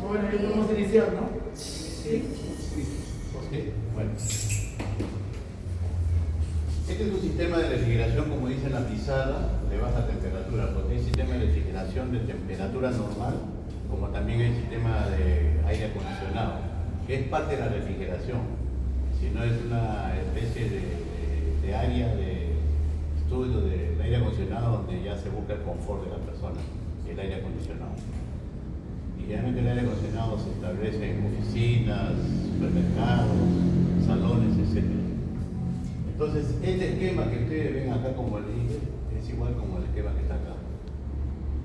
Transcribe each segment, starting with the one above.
Bueno, ya podemos iniciar, ¿no? Sí. Ok, bueno. Este es un sistema de refrigeración, como dice en la pizarra, de baja temperatura, porque hay sistema de refrigeración de temperatura normal, como también hay sistema de aire acondicionado, que es parte de la refrigeración, si no es una especie de área de estudio del aire acondicionado donde ya se busca el confort de la persona, el aire acondicionado. Y generalmente el aire acondicionado se establece en oficinas, supermercados, salones, etc. Entonces, este esquema que ustedes ven acá como le dije, es igual como el esquema que está acá.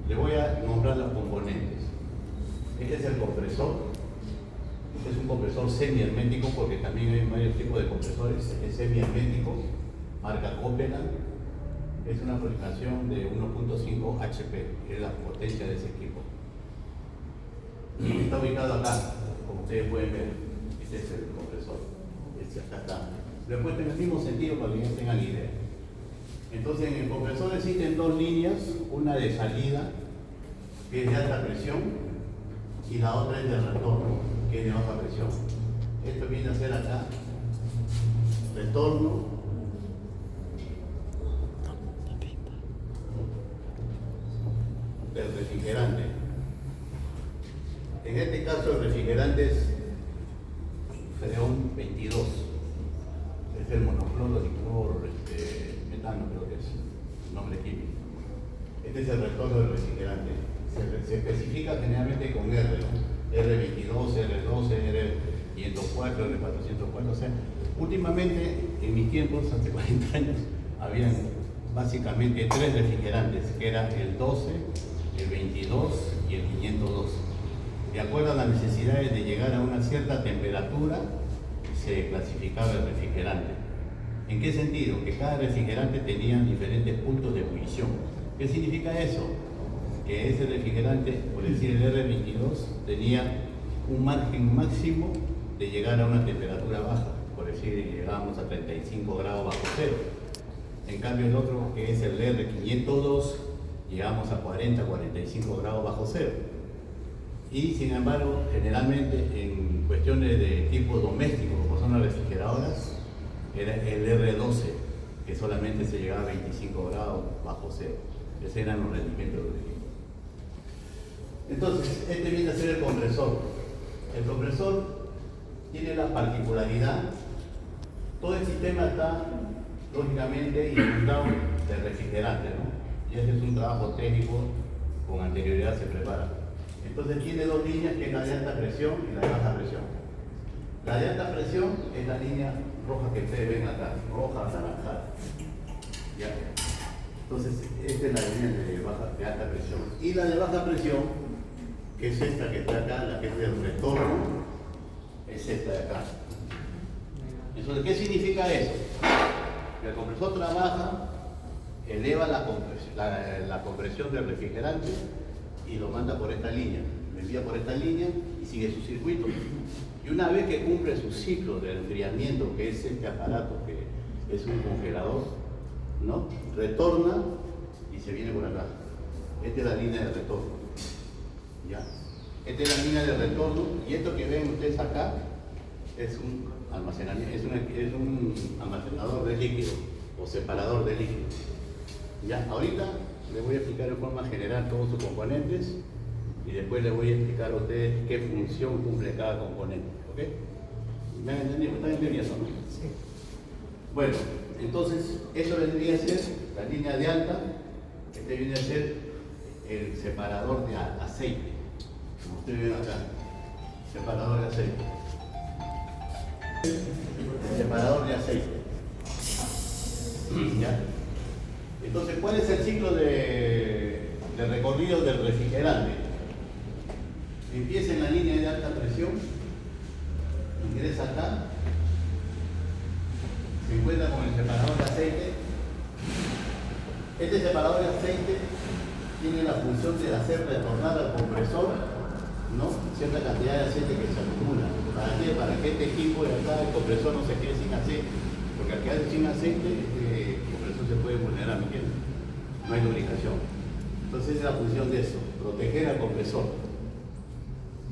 Le voy a nombrar los componentes. Este es el compresor. Este es un compresor semi-hermético porque también hay varios tipos de compresores. Es semi-hermético, marca Copeland. Es una fabricación de 1.5 HP, que es la potencia de ese equipo. Y está ubicado acá, como ustedes pueden ver. Este es el compresor. Este acá está. Lo he puesto en el mismo sentido para que ya tengan idea. Entonces, en el compresor existen dos líneas, una de salida, que es de alta presión, y la otra es de retorno, que es de baja presión. Esto viene a ser acá, retorno, del refrigerante. En este caso, el refrigerante es Freon 22. Es el monocloro metano, creo que es el nombre químico. Este es el retorno del refrigerante. Se especifica generalmente con R, ¿no? R22, R12, R504, R404. O sea, últimamente, en mis tiempos, hace 40 años, habían básicamente tres refrigerantes, que eran el 12, el 22 y el 502. De acuerdo a las necesidades de llegar a una cierta temperatura, se clasificaba el refrigerante. ¿En qué sentido? Que cada refrigerante tenía diferentes puntos de ebullición. ¿Qué significa eso? Que ese refrigerante, por decir el R22, tenía un margen máximo de llegar a una temperatura baja, por decir llegábamos a 35 grados bajo cero. En cambio el otro, que es el R502, llegamos a 40-45 grados bajo cero. Y sin embargo, generalmente en cuestiones de tipo doméstico, como son las refrigeradoras, era el R12, que solamente se llegaba a 25 grados bajo cero. Esos eran los rendimientos del equipo. Entonces, este viene a ser el compresor. El compresor tiene la particularidad, todo el sistema está lógicamente inundado de refrigerante, ¿no? Y ese es un trabajo técnico, con anterioridad se prepara. Entonces tiene dos líneas, que es la de alta presión y la de baja presión. La de alta presión es la línea roja que ustedes ven acá, roja anaranjada. ¿Ya? Entonces, esta es la línea de alta presión. Y la de baja presión, que es esta que está acá, la que es del retorno, es esta de acá. Entonces, ¿qué significa eso? Que el compresor trabaja, eleva la compresión del refrigerante y lo manda por esta línea, lo envía por esta línea y sigue su circuito. Y una vez que cumple su ciclo de enfriamiento, que es este aparato que es un congelador, ¿no? Retorna y se viene por acá. Esta es la línea de retorno. ¿Ya? Esta es la línea de retorno y esto que ven ustedes acá es un almacenamiento, es un almacenador de líquido o separador de líquido. ¿Ya? Ahorita les voy a explicar en forma general todos sus componentes y después les voy a explicar a ustedes qué función cumple cada componente. ¿Ok? ¿Me han entendido? ¿Están entendiendo? ¿No? Sí. Bueno, entonces esto vendría a ser la línea de alta, este viene a ser el separador de aceite, como ustedes ven acá, separador de aceite. El separador de aceite. ¿Ya? Entonces, ¿cuál es el ciclo de recorrido del refrigerante? Empieza en la línea de alta presión, ingresa acá, se encuentra con el separador de aceite. Este separador de aceite tiene la función de hacer retornar al compresor, ¿no?, cierta cantidad de aceite que se acumula. ¿Para qué? Para que este equipo de acá, el compresor, no se quede sin aceite. Porque al quedarse sin aceite, este compresor se puede vulnerar, ¿me entiendes? No hay lubricación. Entonces esa es la función de eso, proteger al compresor.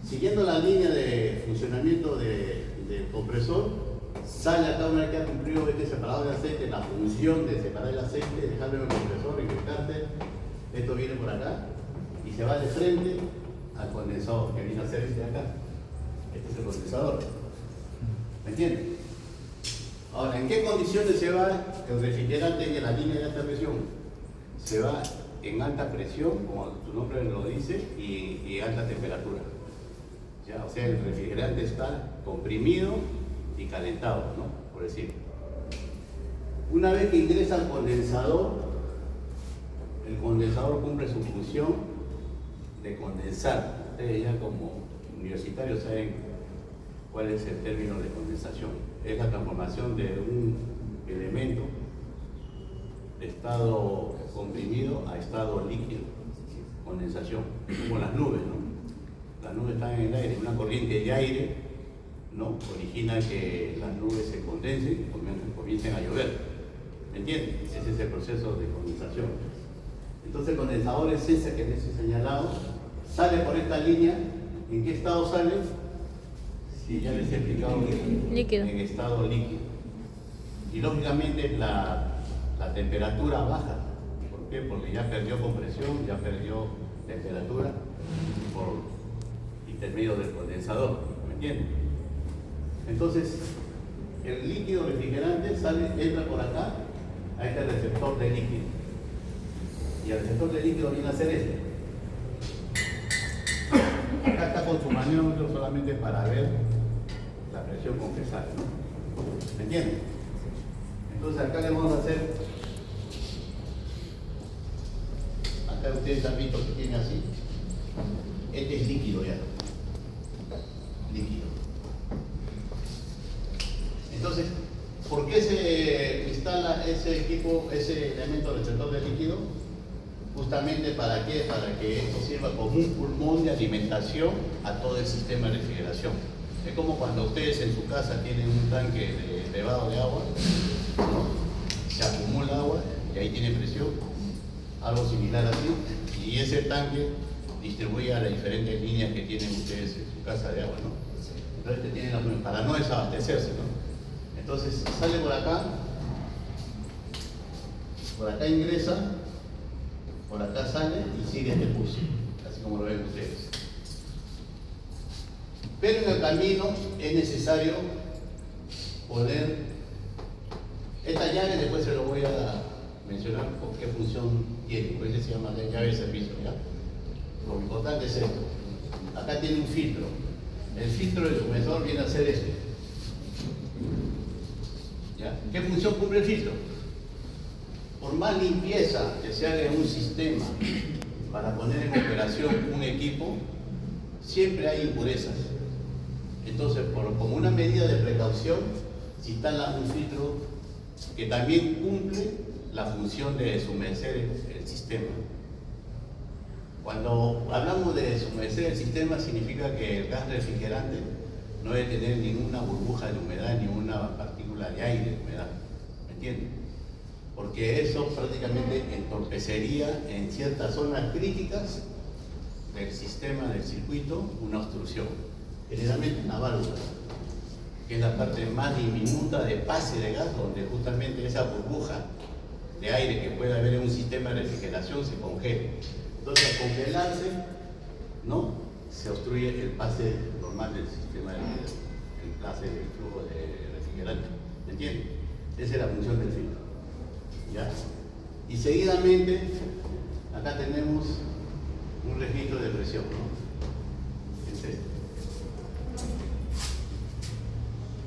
Siguiendo la línea de funcionamiento del compresor, sale acá una vez que ha cumplido este separador de aceite, la función de separar el aceite, dejarlo en el compresor, inyectarte, esto viene por acá y se va de frente al condensador, que viene a ser este de acá. Este es el condensador. ¿Me entiendes? Ahora, ¿en qué condiciones se va el refrigerante de la línea de alta presión? Se va en alta presión, como su nombre lo dice, y alta temperatura. ¿Ya? O sea, el refrigerante está comprimido y calentado, ¿no? Por decir. Una vez que ingresa al condensador, el condensador cumple su función de condensar. Ustedes ya como universitarios saben cuál es el término de condensación. Es la transformación de un elemento de estado comprimido a estado líquido. Condensación, como las nubes, ¿no? Las nubes están en el aire, una corriente de aire, ¿no? Origina que las nubes se condensen y comiencen a llover. ¿Me entienden? Ese es el proceso de condensación. Entonces el condensador es ese que les he señalado, sale por esta línea. ¿En qué estado sale? Sí, ya les he explicado. Líquido. En estado líquido. Y lógicamente la temperatura baja. ¿Por qué? Porque ya perdió compresión, ya perdió temperatura por intermedio del condensador. ¿Me entienden? Entonces, el líquido refrigerante entra por acá a este receptor de líquido. Y el receptor de líquido viene a ser este. Acá está con su maniómetro solamente para ver la presión con que sale, ¿no? ¿Me entienden? Entonces acá le vamos a hacer, acá ustedes han visto que tiene así, este es líquido ya, líquido. Entonces, ¿por qué se instala ese equipo, ese elemento receptor de líquido? Justamente ¿para qué? Para que esto sirva como un pulmón de alimentación a todo el sistema de refrigeración. Es como cuando ustedes en su casa tienen un tanque elevado de agua, ¿no? Se acumula agua y ahí tiene presión, algo similar así, y ese tanque distribuye a las diferentes líneas que tienen ustedes en su casa de agua, ¿no? Entonces para no desabastecerse, ¿no? Entonces sale por acá ingresa, por acá sale y sigue este pulso, así como lo ven ustedes. Pero en el camino es necesario poner esta llave, después se lo voy a mencionar por qué función tiene, por eso se llama la llave de servicio, ¿ya? Lo importante es esto. Acá tiene un filtro. El filtro del sumesor viene a ser este. ¿Ya? ¿Qué función cumple el filtro? Por más limpieza que se haga en un sistema para poner en operación un equipo, siempre hay impurezas. Entonces, como una medida de precaución, se instala un filtro que también cumple la función de deshumedecer el sistema. Cuando hablamos de deshumedecer el sistema, significa que el gas refrigerante no debe tener ninguna burbuja de humedad, ninguna partícula de aire de humedad. ¿Me entienden? Porque eso prácticamente entorpecería en ciertas zonas críticas del sistema, del circuito, una obstrucción. Generalmente en la válvula, que es la parte más diminuta de pase de gas, donde justamente esa burbuja de aire que puede haber en un sistema de refrigeración se congela. Entonces, al congelarse, ¿no? Se obstruye el pase normal del sistema, el pase del flujo de refrigerante. ¿Me entienden? Esa es la función del filtro. ¿Ya? Y seguidamente, acá tenemos un registro de presión, ¿no? Es este.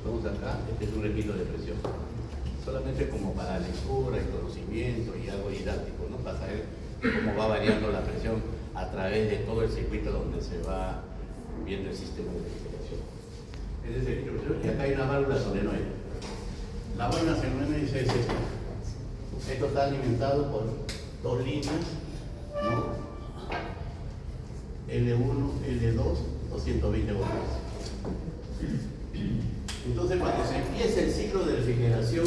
Vamos acá, este es un registro de presión. Solamente como para lectura y conocimiento y algo didáctico, ¿no? Para saber cómo va variando la presión a través de todo el circuito donde se va viendo el sistema de refrigeración. Ese es el registro de presión. Y acá hay una válvula solenoide. La válvula solenoide es esta. Esto está alimentado por dos líneas, ¿no? L1, L2, 220 voltios. Entonces, cuando se empieza el ciclo de refrigeración,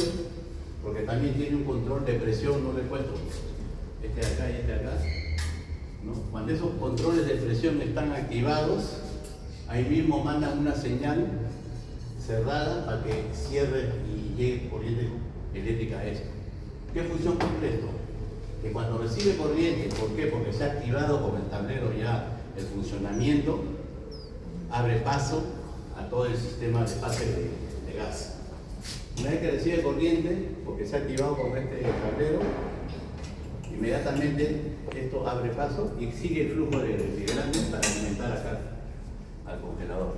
porque también tiene un control de presión, no le he puesto este de acá y este de acá, ¿no? Cuando esos controles de presión están activados, ahí mismo mandan una señal cerrada para que cierre y llegue corriente eléctrica a esto. ¿Qué función cumple esto? Que cuando recibe corriente, ¿por qué? Porque se ha activado con el tablero ya el funcionamiento, abre paso a todo el sistema de pase de gas. Una vez que recibe corriente, porque se ha activado con este tablero, inmediatamente esto abre paso y sigue el flujo de refrigerante para alimentar acá al congelador.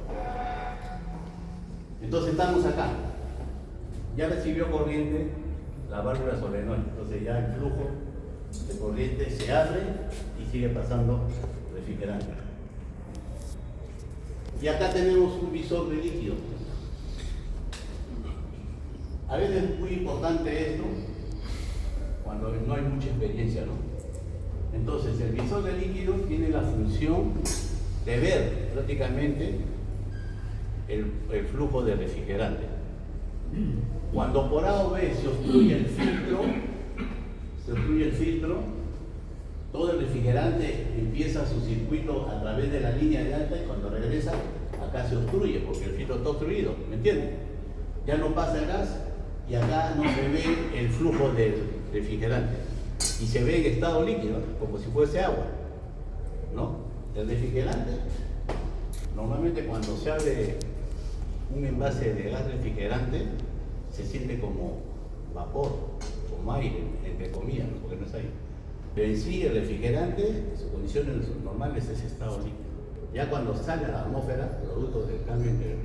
Entonces estamos acá, ya recibió corriente la válvula solenoide, entonces ya el flujo de corriente se abre y sigue pasando refrigerante. Y acá tenemos un visor de líquido. A veces es muy importante esto cuando no hay mucha experiencia, ¿no? Entonces el visor de líquido tiene la función de ver prácticamente el flujo de refrigerante. Cuando por A o B se obstruye el filtro, todo el refrigerante empieza su circuito a través de la línea de alta y cuando regresa acá se obstruye porque el filtro está obstruido, ¿me entienden? Ya no pasa el gas y acá no se ve el flujo del refrigerante y se ve en estado líquido, como si fuese agua, ¿no? El refrigerante, normalmente cuando se abre un envase de gas refrigerante, se siente como vapor, como aire, entre comillas, ¿no? Porque no es aire. Pero en sí el refrigerante, en sus condiciones normales, es estado líquido. Ya cuando sale a la atmósfera, producto del cambio de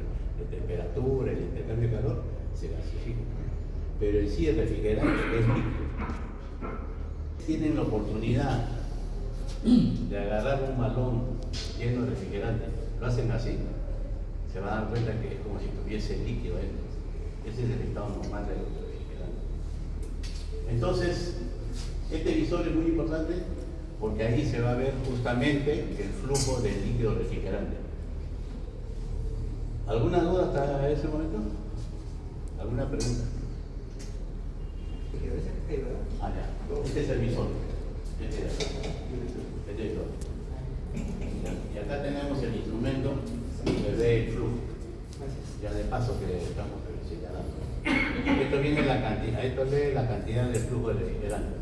temperatura, el intercambio de calor, se gasifica. Pero en sí el refrigerante es líquido. Tienen la oportunidad de agarrar un balón lleno de refrigerante, lo hacen así, se van a dar cuenta que es como si tuviese líquido dentro. Ese es el estado normal del refrigerante. Entonces, este visor es muy importante porque ahí se va a ver justamente el flujo del líquido refrigerante. ¿Alguna duda hasta ese momento? ¿Alguna pregunta? Ah, ya. Este es el visor. Este es el visor. Y acá tenemos el instrumento que ve el flujo. Ya de paso que estamos señalando. Esto viene la cantidad, esto lee la cantidad de flujo de refrigerante.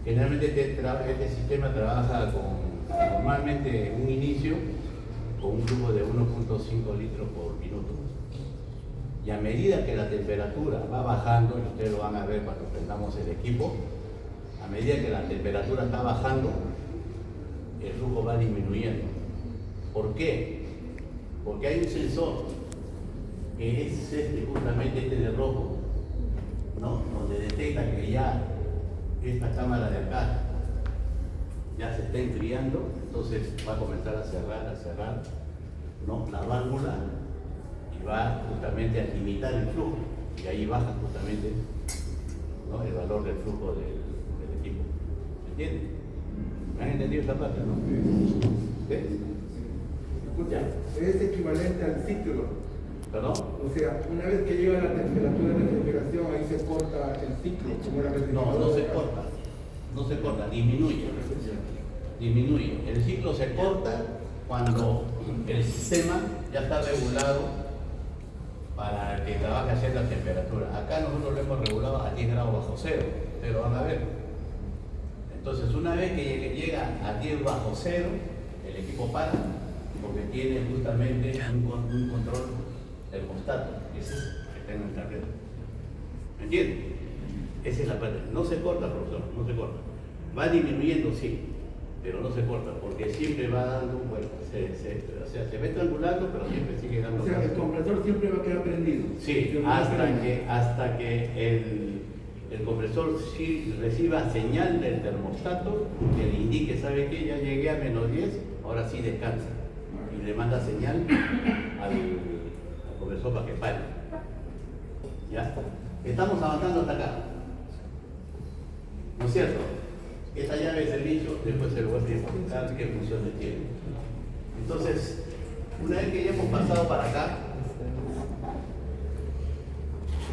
Generalmente este sistema trabaja normalmente en un inicio con un flujo de 1.5 litros por minuto. Y a medida que la temperatura va bajando, y ustedes lo van a ver cuando prendamos el equipo, a medida que la temperatura está bajando, el flujo va disminuyendo. ¿Por qué? Porque hay un sensor que es justamente este de rojo, ¿no? Donde detecta que ya esta cámara de acá ya se está enfriando, entonces va a comenzar a cerrar, ¿no? La válvula y va justamente a limitar el flujo y ahí baja justamente, ¿no? El valor del flujo del equipo. ¿Me entienden? ¿Me han entendido esta parte, no? ¿Sí? Escucha, es equivalente al ciclo. ¿Perdón? O sea, una vez que llega la temperatura de refrigeración, ahí se corta el ciclo, como la No, no se corta, disminuye. El ciclo se corta cuando el sistema ya está regulado para que trabaje a cierta temperatura. Acá nosotros lo hemos regulado a 10 grados bajo cero, ustedes lo van a ver. Entonces, una vez que llega a 10 bajo cero, el equipo para, porque tiene justamente un control termostato, ese es que está en el tablero. ¿Me entienden? Esa es la parte. No se corta, profesor, no se corta. Va disminuyendo, sí, pero no se corta, porque siempre va dando un vuelto. O sea, se va estrangulando, pero siempre sigue dando. O sea, el compresor siempre va a quedar prendido. Sí, hasta que el compresor sí reciba señal del termostato que le indique, ¿sabe qué? Ya llegué a -10, ahora sí descansa. Y le manda señal al compresor para que pare. ¿Ya? Estamos avanzando hasta acá. ¿No es cierto? Esta llave de servicio, después se lo voy a explicar qué funciones tiene. Entonces, una vez que ya hemos pasado para acá,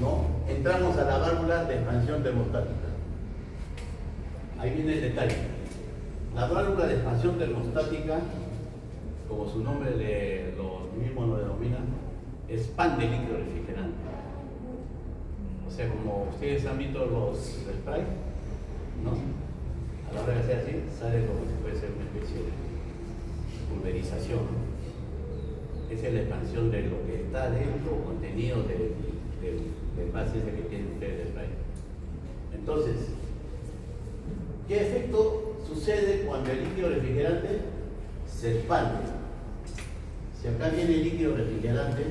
¿no? Entramos a la válvula de expansión termostática. Ahí viene el detalle. La válvula de expansión termostática como su nombre lo mismo lo denomina, es pan de líquido refrigerante. O sea, como ustedes han visto los spray, ¿no? A la hora de hacer así, sale como si fuese una especie de pulverización. Esa es la expansión de lo que está dentro, contenido del envase ese que tiene ustedes de spray. Entonces, ¿qué efecto sucede cuando el líquido refrigerante se expande? Si acá viene el líquido refrigerante,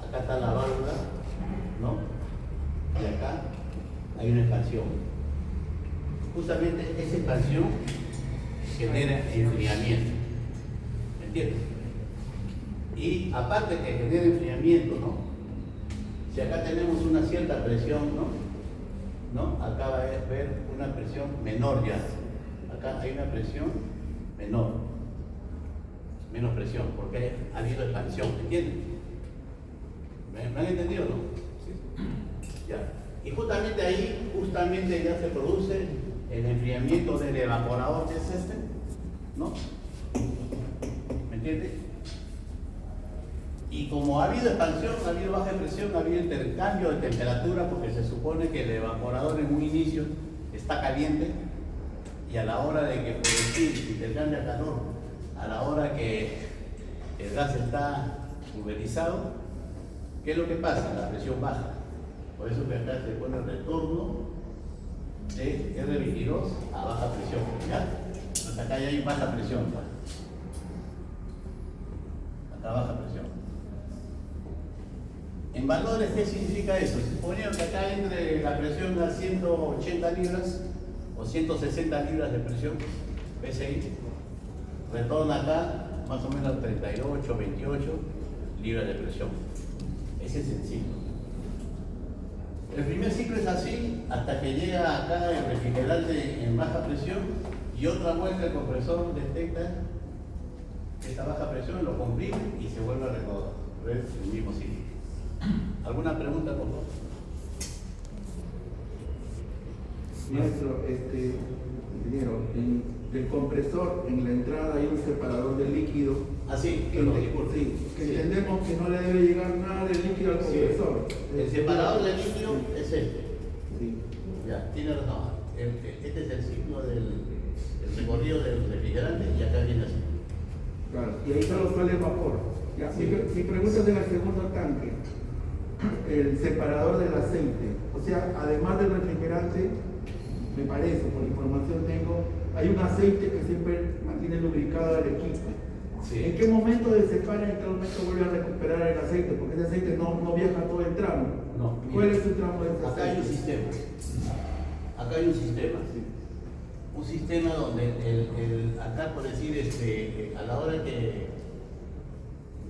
acá está la válvula, ¿no? Y acá hay una expansión. Justamente esa expansión genera enfriamiento. ¿Me entiendes? Y aparte que genera enfriamiento, ¿no? Si acá tenemos una cierta presión, ¿no? Acá va a haber una presión menor ya. Acá hay una presión menor. Menos presión, porque ha habido expansión, ¿me entienden? ¿Me han entendido o no? Sí. Ya. Y justamente ahí, ya se produce el enfriamiento del evaporador, que es este, ¿no? ¿Me entiendes? Y como ha habido expansión, ha habido baja presión, ha habido intercambio de temperatura, porque se supone que el evaporador en un inicio está caliente y a la hora de que por decir intercambia calor, a la hora que el gas está pulverizado, ¿qué es lo que pasa? La presión baja. Por eso que acá se pone el retorno de R22 a baja presión. ¿Ya? Hasta acá ya hay baja presión. Acá baja presión. En valores, ¿qué significa eso? Suponiendo que acá entre la presión a 180 libras o 160 libras de presión, PSI, retorna acá más o menos 38, 28 libras de presión. Ese es el ciclo. El primer ciclo es así hasta que llega acá el refrigerante en baja presión y otra vuelta el compresor detecta esta baja presión, lo comprime y se vuelve a recorrer el mismo ciclo. ¿Alguna pregunta, por favor? Maestro, ingeniero, del compresor en la entrada hay un separador de líquido. Sí, entendemos que no le debe llegar nada de líquido al compresor. Sí. El separador de líquido es este. Sí. Ya, tiene razón. Este es el ciclo del recorrido del refrigerante y acá viene así. Claro, y ahí solo sale el vapor. Ya, Sí. mi pregunta es del segundo tanque, el separador del aceite. O sea, además del refrigerante, me parece, por información tengo, hay un aceite que siempre mantiene lubricado el equipo. Sí. ¿En qué momento se separa y en qué momento vuelve a recuperar el aceite? Porque ese aceite no viaja todo el tramo. No. ¿Cuál es el tramo de ese aceite? Acá hay un sistema. Acá hay un sistema. Sí. Un sistema donde acá por decir, a la hora que...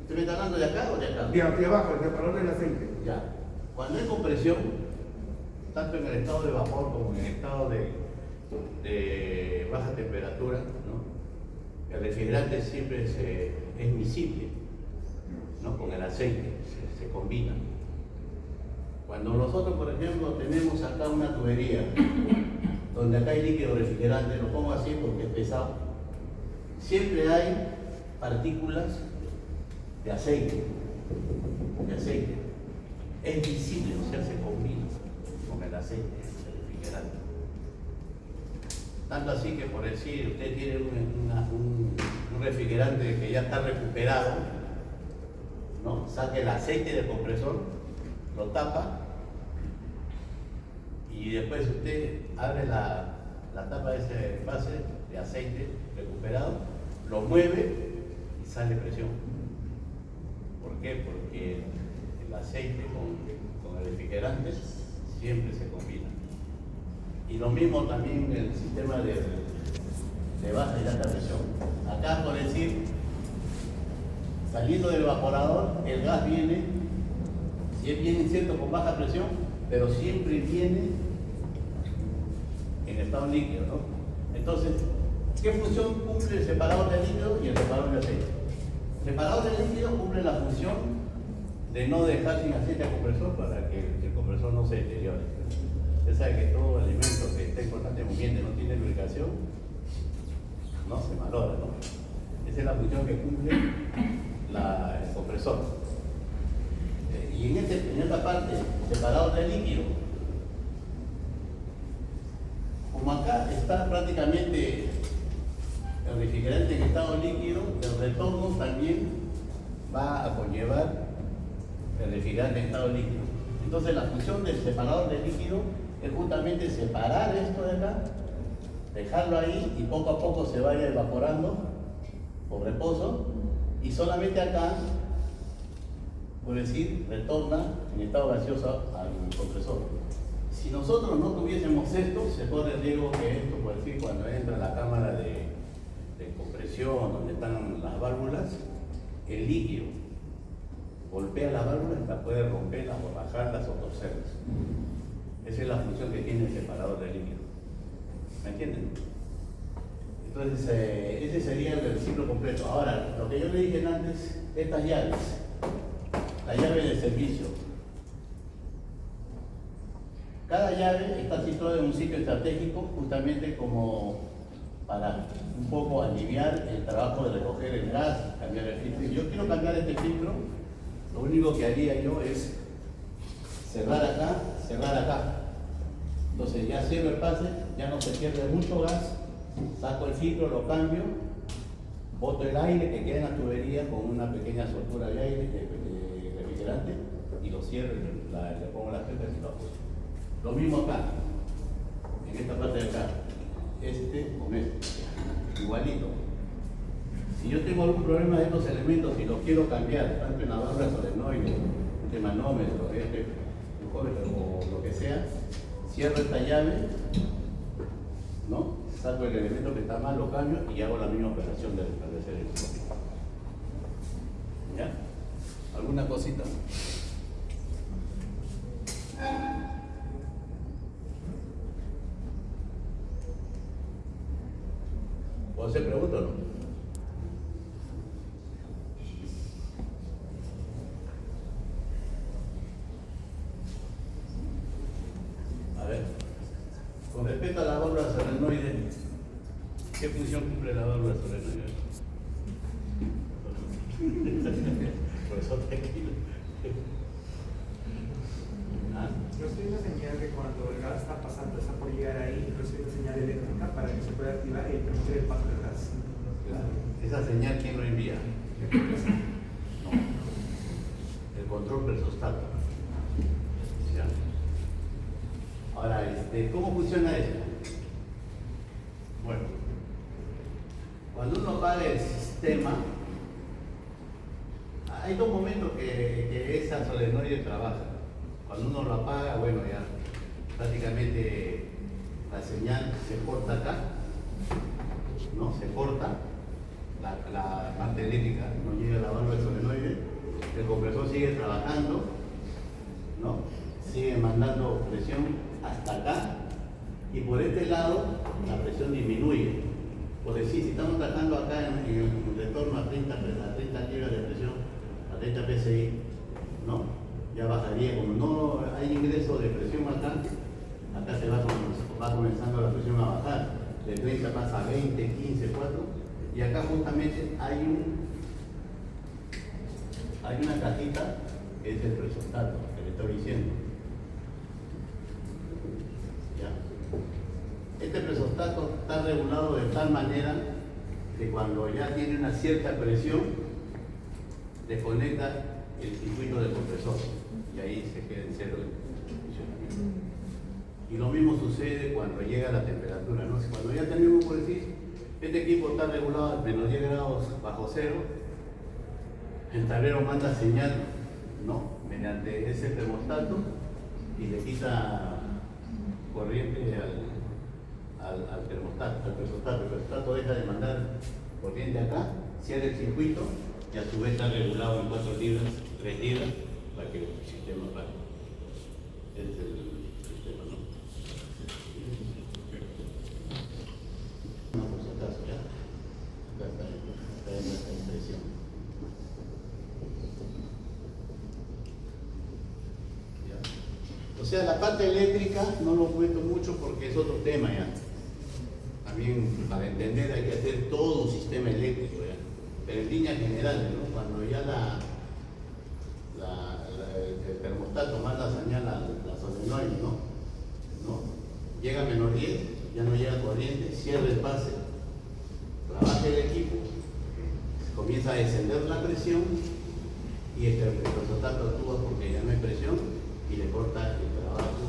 ¿Usted me está hablando de acá o de acá? De abajo, el separador del aceite. Ya. Cuando hay compresión, tanto en el estado de vapor como en el estado de baja temperatura, ¿no? El refrigerante siempre es miscible, ¿no? Con el aceite, se combina. Cuando nosotros, por ejemplo, tenemos acá una tubería donde acá hay líquido refrigerante, lo pongo así porque es pesado, siempre hay partículas de aceite. Es visible, o sea, se combina con el aceite, el refrigerante. Tanto así que, por decir, usted tiene un refrigerante que ya está recuperado, ¿no? Saca el aceite del compresor, lo tapa y después usted abre la tapa de ese envase de aceite recuperado, lo mueve y sale presión. ¿Por qué? Porque el aceite con el refrigerante siempre se combina. Y lo mismo también el sistema de baja y alta presión. Acá, por decir, saliendo del evaporador, el gas viene, si es bien cierto, con baja presión, pero siempre viene en estado líquido, ¿no? Entonces, ¿qué función cumple el separador de líquido y el separador de aceite? El separador de líquido cumple la función de no dejar sin aceite al compresor para que el compresor no se deteriore. Usted sabe que todo alimento que está en constante movimiento y no tiene lubricación, no se malora, ¿no? Ese Esa es la función que cumple el compresor. Y en esta parte, separador de líquido, como acá está prácticamente el refrigerante en estado líquido, el retorno también va a conllevar el refrigerante en estado líquido. Entonces la función del separador de líquido es justamente separar esto de acá, dejarlo ahí y poco a poco se vaya evaporando por reposo, y solamente acá, por decir, retorna en estado gaseoso al compresor. Si nosotros no tuviésemos esto, se corre el riesgo que esto, por decir, cuando entra a la cámara de compresión, donde están las válvulas, el líquido golpea las válvulas y las puede romperlas o bajarlas o torcerlas. Esa es la función que tiene el separador de líquido. ¿Me entienden? Entonces, ese sería el ciclo completo. Ahora, lo que yo le dije antes, estas llaves, la llave de servicio. Cada llave está situada en un sitio estratégico, justamente como para un poco aliviar el trabajo de recoger el gas, cambiar el filtro. Si yo quiero cambiar este filtro, lo único que haría yo es cerrar acá, cerrar acá. Entonces ya cierro el pase, ya no se pierde mucho gas, saco el filtro, lo cambio, boto el aire que queda en la tubería con una pequeña soltura de aire, de refrigerante, y lo cierro, le pongo las pepas y lo ajusto. Lo mismo acá, en esta parte de acá, con igualito. Si yo tengo algún problema de estos elementos y los quiero cambiar, tanto en la válvula solenoide, este manómetro, o lo que sea, cierro esta llave, ¿no? Saco el elemento que está mal, lo cambio y hago la misma operación de restablecer el sistema. ¿Ya? ¿Alguna cosita? ¿Puedo hacer preguntas o no? Con respecto a la válvula solenoide, ¿qué función cumple la válvula solenoide? Por eso tranquilo. Recibe una señal que cuando el gas está pasando, está por llegar ahí, recibe una señal eléctrica para que se pueda activar y permitir el paso del gas. Claro. ¿Esa señal quién lo envía? No. El control presostato. ¿Ya? Ahora, ¿cómo funciona esto? Bueno, cuando uno apaga el sistema, hay dos momentos que esa solenoide trabaja. Cuando uno lo apaga, bueno, ya prácticamente la señal se corta acá, ¿no? Se corta, la parte eléctrica no llega a la válvula solenoide, el compresor sigue trabajando, ¿no? Sigue mandando presión hasta acá, y por este lado la presión disminuye. Por decir, si estamos trabajando acá en el retorno a 30 libras de presión, a 30 psi, ¿no? Ya bajaría, como no hay ingreso de presión acá se va comenzando la presión a bajar, de 30 pasa a 20, 15, 4, y acá justamente hay una cajita que es el presostato, que le estoy diciendo. ¿Ya? Este presostato está regulado de tal manera que cuando ya tiene una cierta presión, desconecta el circuito del compresor y ahí se queda en cero el funcionamiento. Y lo mismo sucede cuando llega la temperatura, ¿no? Cuando ya tenemos, por decir, este equipo está regulado a menos 10 grados bajo cero, el tablero manda señal, ¿no? Mediante ese termostato y le quita corriente al termostato, al presostato. El presostato deja de mandar corriente acá, cierra el circuito y a su vez está regulado en 4 libras, 3 libras, para que el sistema pare. Ese es el sistema, ¿no? No, por si acaso, ya. Acá está en nuestra impresión. ¿Ya? O sea, la parte eléctrica no lo cuento mucho porque es otro tema ya. También para entender hay que hacer todo un sistema eléctrico ya. pero en líneas generales, ¿no? Cuando ya el termostato manda señal a la solenoide, ¿no? Llega a menos 10, ya no llega corriente, cierra el pase, trabaja el equipo, comienza a descender la presión y el termostato actúa porque ya no hay presión y le corta el trabajo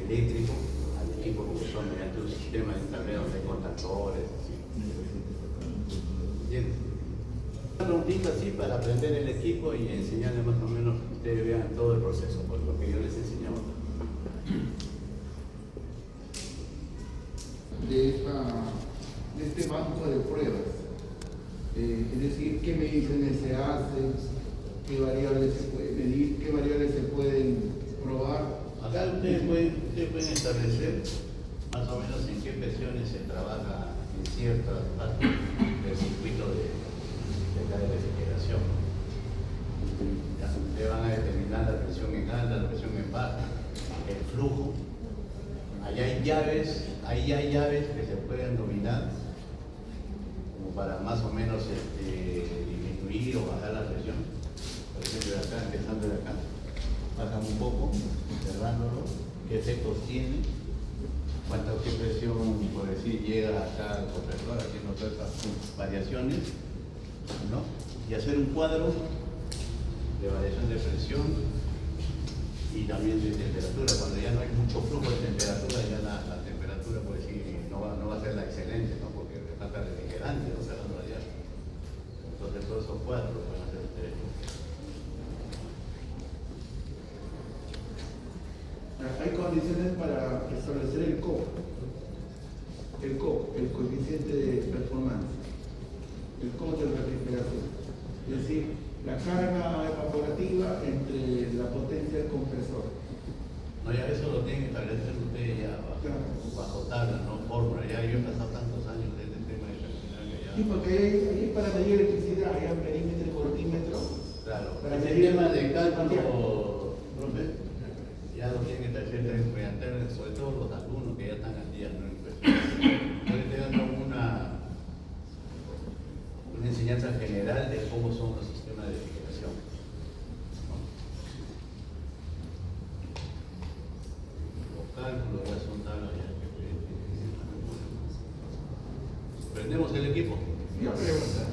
eléctrico al equipo compresor mediante un sistema de tablero de contactores. Bien. Una preguntita así para aprender el equipo y enseñarles más o menos que ustedes vean todo el proceso, por lo que yo les enseñaba. De este banco de pruebas, es decir, qué mediciones se hacen, qué variables se pueden medir, qué variables se pueden probar. Acá ustedes pueden establecer más o menos en qué presiones se trabaja en ciertas partes del circuito de la refrigeración. Ya, ustedes van a determinar la presión en alta, la presión en baja, el flujo. Ahí hay llaves que se pueden dominar como para más o menos disminuir o bajar la presión. Por ejemplo, de acá, empezando de acá, bajan un poco, cerrándolo, qué efectos tiene, qué presión, por decir, llega acá al compresor, haciendo todas estas variaciones, ¿no? Y hacer un cuadro de variación de presión y también de temperatura. Cuando ya no hay mucho flujo de temperatura, ya la temperatura, por decir, no va a ser la excelente, ¿no? Porque le falta refrigerante, no se va a radiar. Entonces todos esos cuadros lo pueden hacer ustedes. Hay condiciones para establecer el COP, el coeficiente de performance, el costo de refrigeración. Es decir, la carga evaporativa entre la potencia del compresor. No, ya eso lo tienen que establecer ustedes ya bajo tabla, no fórmula. Ya yo he pasado tantos años de este tema de terminalia ya. Sí, porque ahí para medir electricidad, hay amperímetro y voltímetro. Claro, para ese medir tema de cálculo, profe, ya lo tienen que establecer mediante, sobre todo los alumnos que ya están al día, ¿no? Yo les estoy dando una enseñanza general de cómo son los sistemas de refrigeración, ¿no? Los cálculos ya son tablas ya que prendemos el equipo. Una pregunta.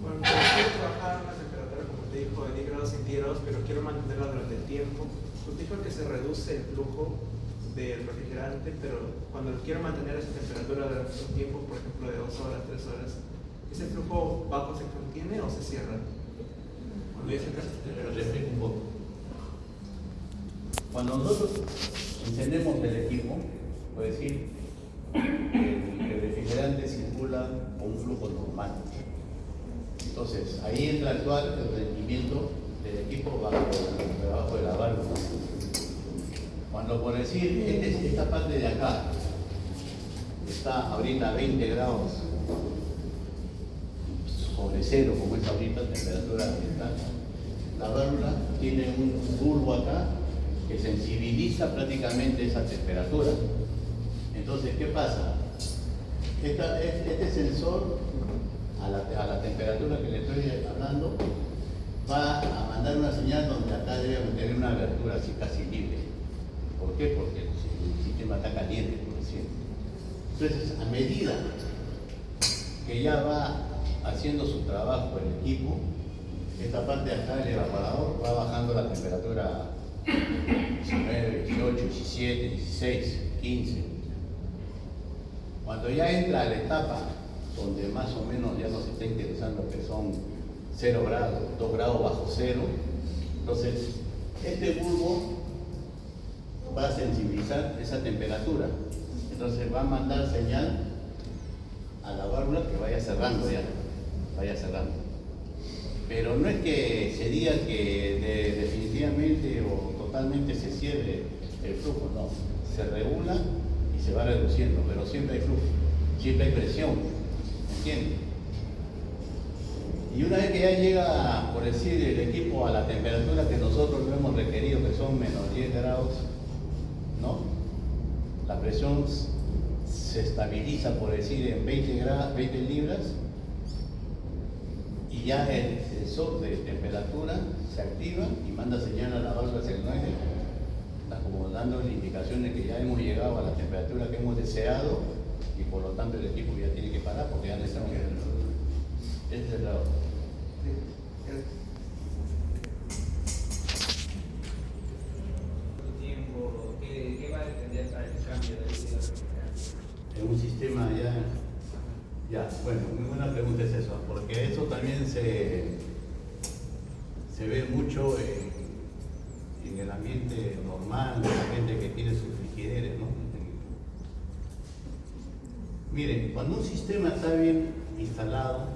Bueno, quiero trabajar a una temperatura, como te dijo, de 10 grados centígrados, pero quiero mantenerla durante el tiempo. Usted dijo que se reduce el flujo del refrigerante, pero cuando quiero mantener esa temperatura durante un tiempo, por ejemplo, de 2 horas, 3 horas, ¿ese flujo bajo se contiene o se cierra? Cuando dice que Les explico un poco. Cuando nosotros encendemos el equipo, por decir, el refrigerante circula con un flujo normal. Entonces, ahí entra a actuar el rendimiento del equipo debajo de la válvula. Cuando, por decir, esta parte de acá está ahorita a 20 grados sobre cero, como es ahorita, temperatura ambiental, la válvula tiene un bulbo acá que sensibiliza prácticamente esa temperatura. Entonces, ¿qué pasa? Este sensor, a la temperatura que le estoy hablando, va a mandar una señal donde acá debe tener una abertura así casi libre. ¿Por qué? Porque el sistema está caliente, por decir. Entonces, a medida que ya va haciendo su trabajo el equipo, esta parte de acá del evaporador va bajando la temperatura 19, 18, 17, 16, 15. Cuando ya entra a la etapa donde más o menos ya nos está interesando que son 0 grados, 2 grados bajo cero, entonces este bulbo va a sensibilizar esa temperatura. Entonces va a mandar señal a la válvula que vaya cerrando ya, vaya cerrando. Pero no es que se diga que definitivamente o totalmente se cierre el flujo, no. Se regula y se va reduciendo, pero siempre hay flujo, siempre hay presión, ¿me entiendes? Y una vez que ya llega, por decir, el equipo a la temperatura que nosotros lo hemos requerido, que son menos 10 grados, ¿no? La presión se estabiliza, por decir, en 20 libras, y ya el sensor de temperatura se activa y manda señal a la válvula solenoide, está como dando la indicación de que ya hemos llegado a la temperatura que hemos deseado y por lo tanto el equipo ya tiene que parar porque ya no estamos en el... Este es el lado. ¿Cuánto tiempo? ¿Qué va a depender para el cambio de líquido refrigerante? En un sistema ya, bueno, muy buena pregunta es eso, porque eso también se ve mucho en el ambiente normal, de la gente que tiene sus frigideres, ¿no? Miren, cuando un sistema está bien instalado,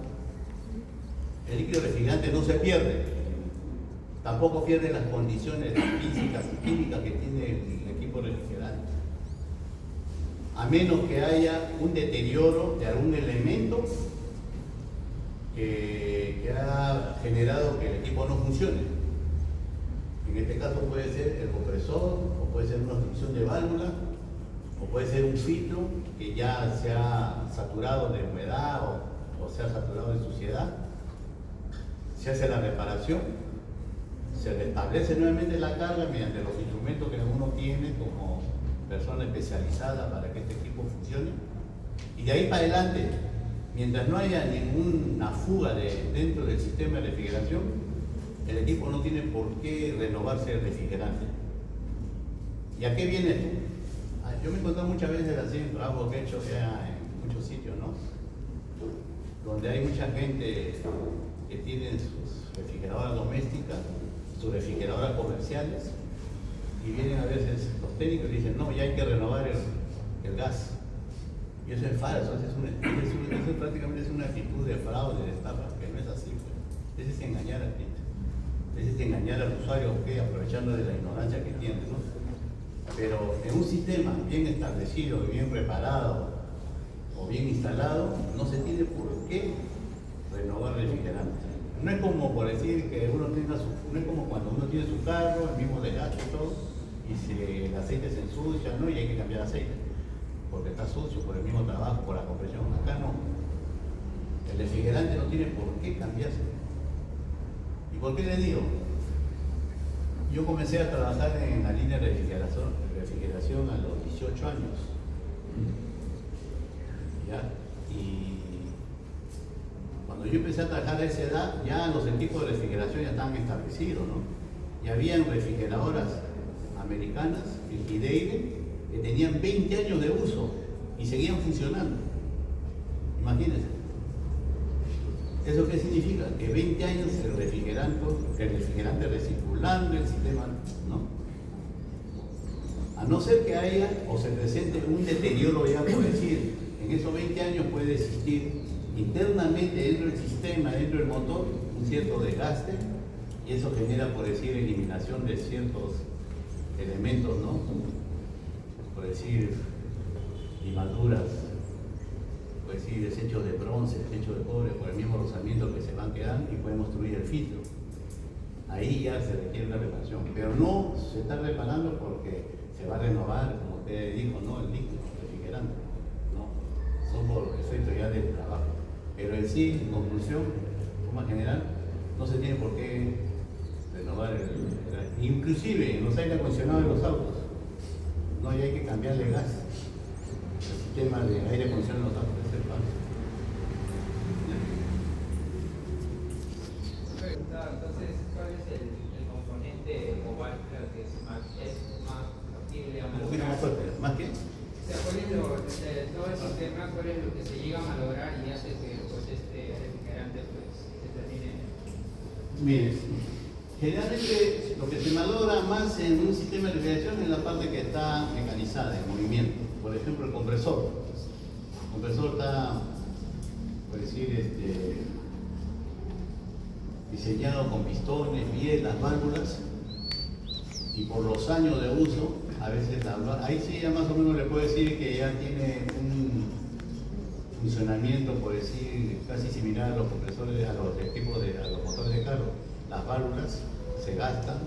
el líquido refrigerante no se pierde, tampoco pierde las condiciones físicas y químicas que tiene el equipo refrigerante. A menos que haya un deterioro de algún elemento que ha generado que el equipo no funcione. En este caso puede ser el compresor, o puede ser una obstrucción de válvula, o puede ser un filtro que ya se ha saturado de humedad o se ha saturado de suciedad. Se hace la reparación, se restablece nuevamente la carga mediante los instrumentos que uno tiene como persona especializada para que este equipo funcione, y de ahí para adelante, mientras no haya ninguna fuga dentro del sistema de refrigeración, el equipo no tiene por qué renovarse el refrigerante. ¿Y a qué viene esto? Yo me he encontrado muchas veces así en trabajo que he hecho ya en muchos sitios, ¿no? Donde hay mucha gente que tiene sus refrigeradoras domésticas, sus refrigeradoras comerciales, y vienen a veces los técnicos y dicen, no, ya hay que renovar el gas. Y eso es falso, eso prácticamente es una actitud de fraude, de estafa, que no es así. Pues. Ese es engañar al cliente, ese es engañar al usuario, ¿okay? Aprovechando de la ignorancia que tiene, ¿no? Pero en un sistema bien establecido, bien preparado o bien instalado, no se tiene por qué renovar refrigerante. No es como por decir que uno tenga no es como cuando uno tiene su carro, el mismo desgaste y todo, y el aceite se ensucia, ¿no? Y hay que cambiar aceite, porque está sucio por el mismo trabajo, por la compresión. Acá no. El refrigerante no tiene por qué cambiarse. ¿Y por qué le digo? Yo comencé a trabajar en la línea de refrigeración a los 18 años. ¿Ya? Y cuando yo empecé a trabajar a esa edad, ya los equipos de refrigeración ya estaban establecidos, ¿no? Y habían refrigeradoras americanas, Frigidaire, que tenían 20 años de uso y seguían funcionando. Imagínense. ¿Eso qué significa? Que 20 años el refrigerante recirculando el sistema, ¿no? A no ser que haya o se presente un deterioro, ya por decir, en esos 20 años puede existir internamente dentro del sistema, dentro del motor, un cierto desgaste, y eso genera, por decir, eliminación de ciertos elementos, ¿no? Por decir, limaduras, por decir, desechos de bronce, desechos de cobre, por el mismo rozamiento que se van quedando y pueden obstruir el filtro. Ahí ya se requiere una reparación, pero no se está reparando porque se va a renovar, como usted dijo, ¿no? El líquido refrigerante, ¿no? Son por efecto ya del trabajo. Pero en sí, en conclusión, de forma general, no se tiene por qué renovar inclusive en los aire acondicionados de los autos, no hay que cambiarle gas. El sistema de aire acondicionado en los autos es el falso. Entonces, ¿cuál es el componente o válvula que es más factible a Un poquito más fuerte, ¿más qué? O sea, ¿cuál es todo el sistema, cuál es lo que se llega a malograr y hace que pues, este refrigerante pues, se termine? Miren, generalmente lo que se malogra más en un sistema de refrigeración es la parte que está mecanizada, en movimiento. Por ejemplo, el compresor. El compresor está, por decir, diseñado con pistones, bielas, válvulas, y por los años de uso, a veces ahí sí ya más o menos le puedo decir que ya tiene un funcionamiento, por decir, casi similar a los compresores, a los los motores de carro. Las válvulas se gastan,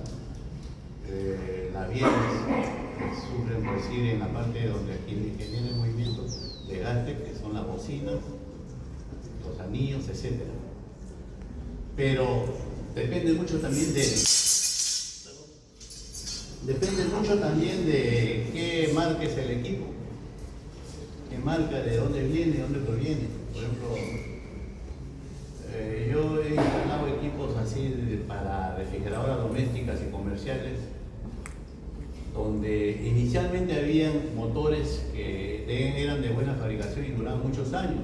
las bielas sufren, por decir, en la parte donde genera el movimiento de gaste, que son las bocinas, los anillos, etc. pero depende mucho también de qué marca es el equipo, qué marca, de dónde viene, de dónde proviene. Por ejemplo, yo he instalado equipos así para refrigeradoras domésticas y comerciales, donde inicialmente habían motores que eran de buena fabricación y duraban muchos años.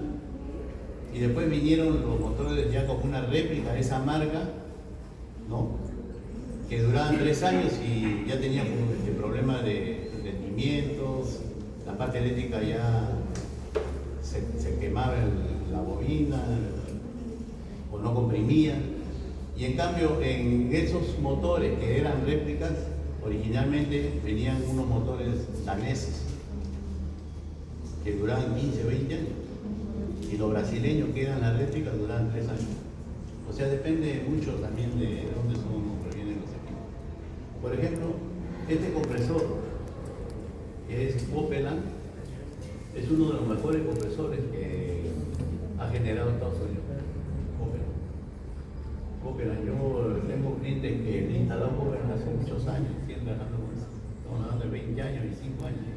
Y después vinieron los motores ya como una réplica de esa marca, ¿no? Que duraban 3 años y ya tenían problemas de rendimientos, la parte eléctrica ya se quemaba la bobina o no comprimía. Y en cambio, en esos motores que eran réplicas, originalmente venían unos motores daneses que duraban 15 o 20 años. Y los brasileños que eran las réplicas duraban 3 años. O sea, depende mucho también de dónde provienen los equipos. Por ejemplo, este compresor, que es Copeland, es uno de los mejores compresores que ha generado Estados Unidos. Copeland. Yo tengo clientes que le instalaron Copeland hace muchos años, siguen trabajando con eso. Estamos hablando de 20 años y 5 años.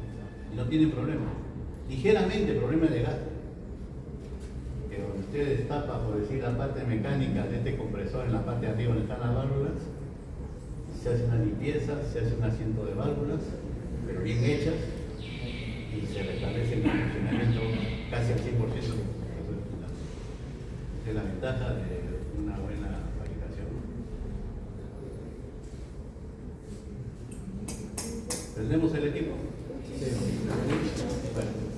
Y no tienen problema. Ligeramente problema de gas. Que donde usted destapa, por decir, la parte mecánica de este compresor, en la parte de arriba donde están las válvulas, se hace una limpieza, se hace un asiento de válvulas, pero bien hechas, y se restablece el funcionamiento casi al 100%. Esa es la ventaja de una buena fabricación. ¿Prendemos el equipo? Sí. Bueno.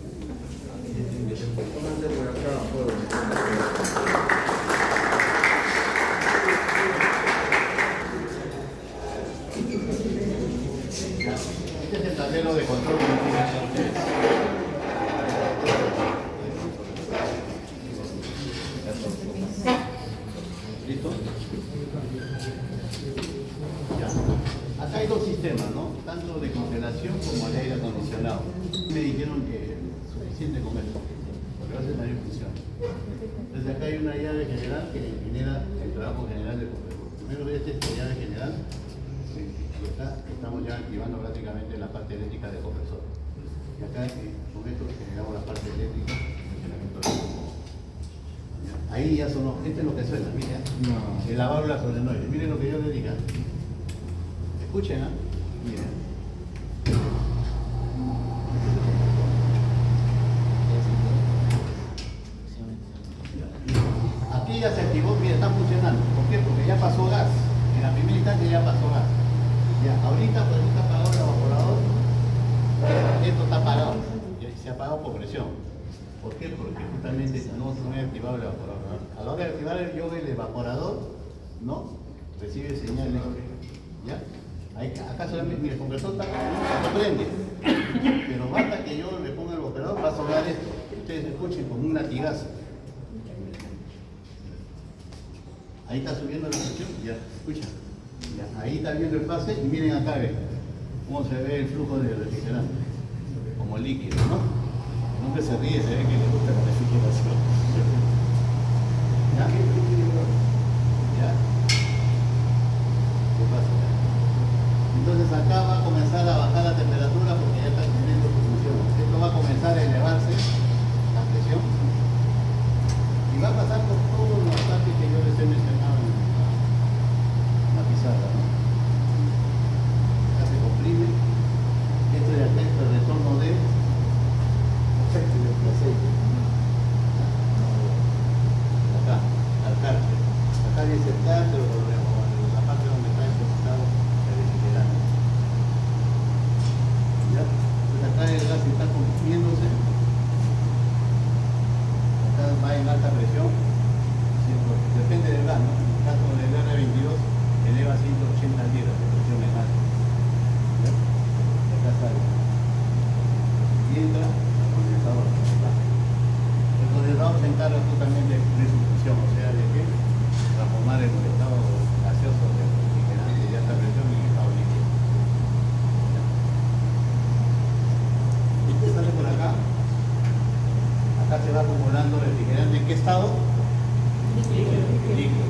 Pónganse por acá, joven. Este es el tablero de control que tienen ustedes. ¿Listo? Ya. Acá hay 2 sistemas, ¿no? Tanto de congelación como de aire acondicionado. Me dijeron que suficiente con eso, porque va a ser también funciona. Entonces acá hay una llave general que genera el trabajo general del compresor. Primero esta es la llave general, y acá estamos ya activando prácticamente la parte eléctrica del compresor. Y acá con esto generamos la parte eléctrica del funcionamiento del compresor. Ahí ya sonó, este es lo que suena, mira, es la válvula solenoide. Miren lo que yo le diga. Escuchen, ¿ah? Miren. Aquí ya se activó, mira, está funcionando. ¿Por qué? Porque ya pasó gas. En la primera instancia ya pasó gas. Ya, ahorita pues está apagado el evaporador. Esto está apagado. Se ha apagado por presión. ¿Por qué? Porque justamente no se ha activado el evaporador. A la hora de activar el evaporador, ¿no? Recibe señal eléctrica. ¿Ya? Acá solamente, mira, el compresor está no prende. Pero basta que yo le ponga el evaporador, va a sonar esto. Ustedes escuchen como un latigazo. Ahí está subiendo la presión, ya, escucha. Ya, ahí está viendo el pase y miren acá, ven cómo se ve el flujo de refrigerante. Como líquido, ¿no? El hombre se ríe, se ve que le gusta la refrigeración. ¿Ya? ¿Ya? ¿Qué pasa? Entonces acá va a comenzar a bajar la temperatura porque ya está cumpliendo su función. Esto va a comenzar a elevarse, la presión, y va a pasar por todos los partes que yo les he mencionado en la pizarra, ¿no? Acá se comprime. Esto es el retorno de aceite. Acá, al cárter. Acá dice el cárter o la parte donde está depositado el refrigerante. ¿Ya? Entonces acá el gas está consumiéndose. Acá va en alta presión. Depende del gas, ¿no? En el caso del R22 eleva 180 libras de presión en alta. ¿Ya? Acá sale. Y entra el condensador. El condensador se encarga justamente de su función, o sea, de que transformar el estado gaseoso del refrigerante de alta presión en estado líquido. Este sale por acá. Acá se va acumulando refrigerante. ¿En qué estado? Líquido.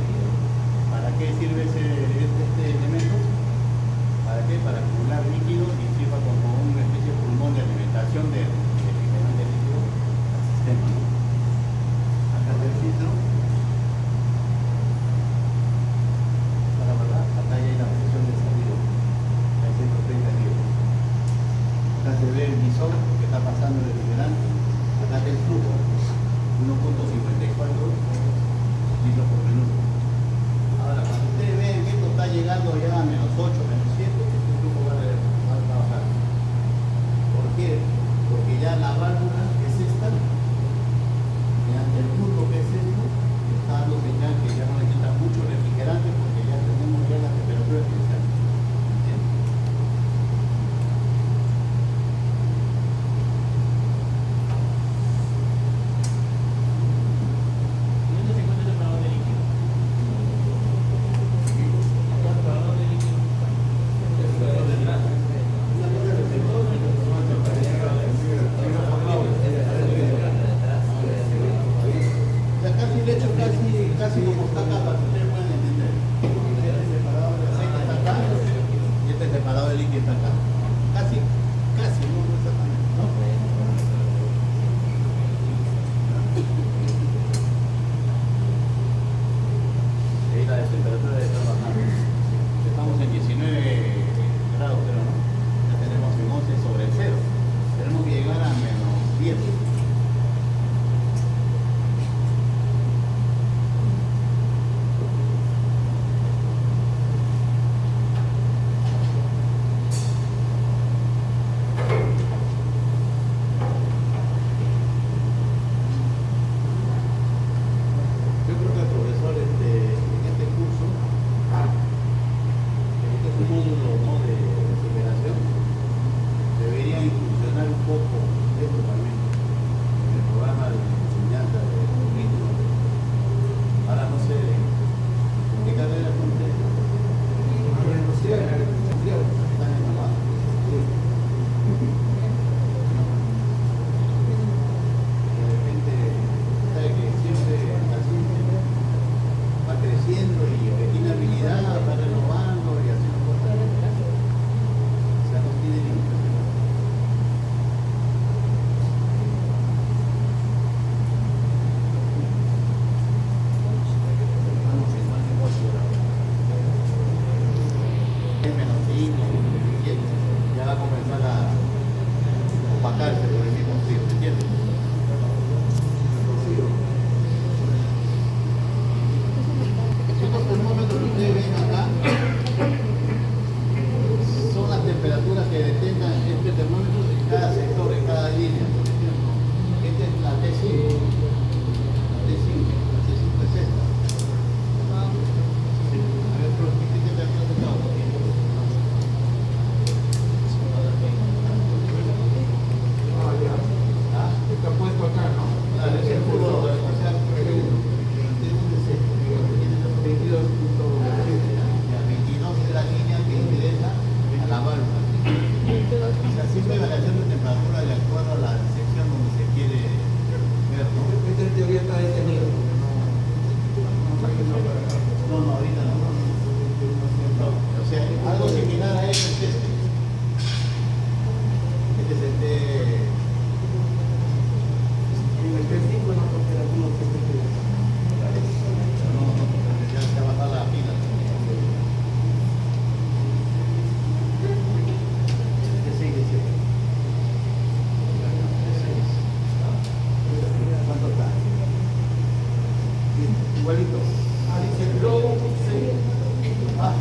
sí está acá. Casi, no exactamente, ¿no? Ahí la temperatura debe estar bajando. Estamos en 19 grados, pero no. Ya tenemos en 11 sobre el cero. Tenemos que llegar a -10. Yo creo que el profesor en este curso, este es un módulo, ¿no?, de refrigeración, debería incursionar un poco esto también en el programa de enseñanza de ritmo. Ahora no sé qué carrera son ustedes. Están en la base. De repente, sabe que siempre la ciencia va creciendo y el que tiene habilidad va renovando y haciendo cosas. O sea, no tiene limitación. Vamos en más negocio ahora. Es menos 5, 7, ya va a comenzar a opacarse por el mismo frío, ¿me entiendes? Estos termómetros que ustedes ven acá son las temperaturas que detengan este termómetro en cada sector, en cada línea. Por ejemplo, esta es la T5, la T5 es esta. A ver, pero ¿qué temperatura se acaba? ¿Ah? Está puesto acá, ¿no? Claro, es el puro, o sea, ¿de dónde es esto? Tiene los 22.7. Ya, 22 es la línea que interesa a la válvula. O sea, siempre variación de temperatura de acuerdo a la sección donde se quiere ver, ¿no? Esta en teoría está detenido, porque no está yendo para acá. No, ahorita no. No, o sea, algo similar a eso es este. Este es el T. En el T5 no temperatura se puede. No, ya se ha bajado la pila. ¿Cuánto está? Igualito. Ah, dice globo 6. Ah,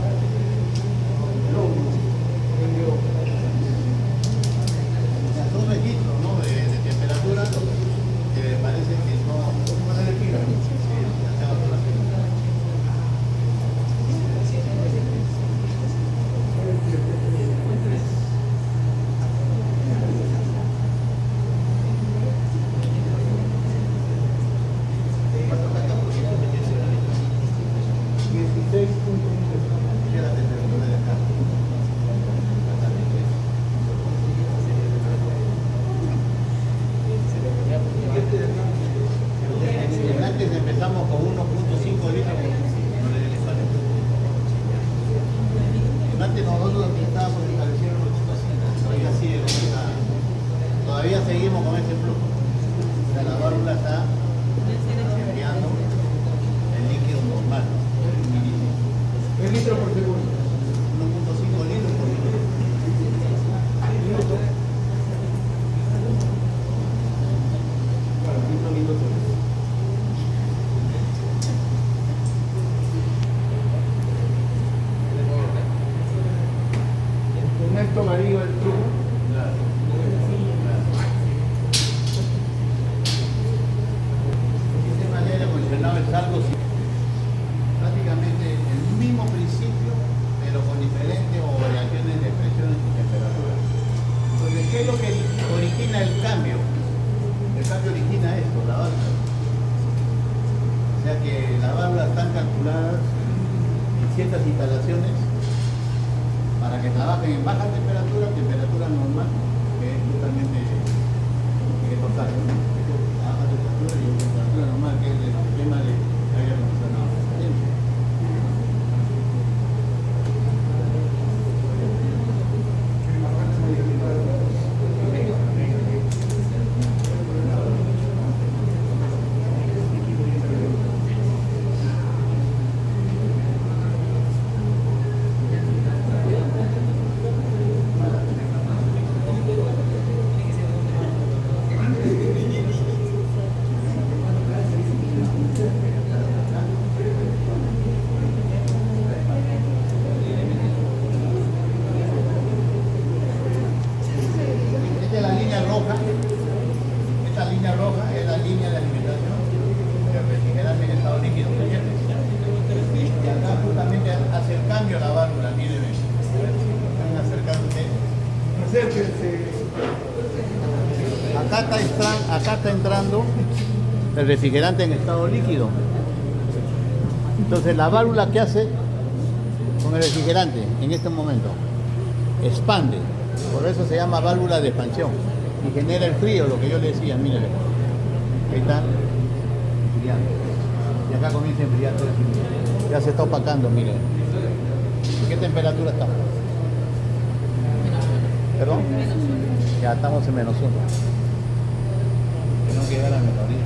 Globo. Envió. o sea, son registros, ¿no?, de temperatura que me parece que no. Poner el pila. Sí, ya se bajó la pila. ¿Cuánto está acá? 16.1. Mira la temperatura de acá. Antes empezamos con 1.5 litros por el elefante. Antes nosotros estábamos estableciendo 1.5, todavía sigue con esa, todavía seguimos con ese flujo. O sea, la válvula está enviando el líquido normal, El litro por segundo. 1.5 litros por minuto. Minuto. Claro, minuto. Con esto varía el flujo. Claro. El sistema de aire acondicionado es algo prácticamente el mismo principio, pero con diferentes variaciones de presiones y temperaturas. Entonces, ¿qué es lo que origina el cambio? El cambio origina esto, la válvula. O sea que las válvulas están calculadas en ciertas instalaciones para que trabajen en baja temperatura, temperatura normal, que es totalmente total, ¿no? Baja temperatura y temperatura normal, que es el sistema de aire acondicionado. la válvula, miren, están acercándose. Acérquense. Acá está entrando el refrigerante en estado líquido. Entonces la válvula que hace con el refrigerante en este momento expande, por eso se llama válvula de expansión y genera el frío, lo que yo le decía, miren, ahí está enfriando y acá comienza a enfriar todo, ya se está opacando, miren. ¿En qué temperatura estamos? ¿Perdón? Ya estamos en -1. Tenemos que llegar a minoría.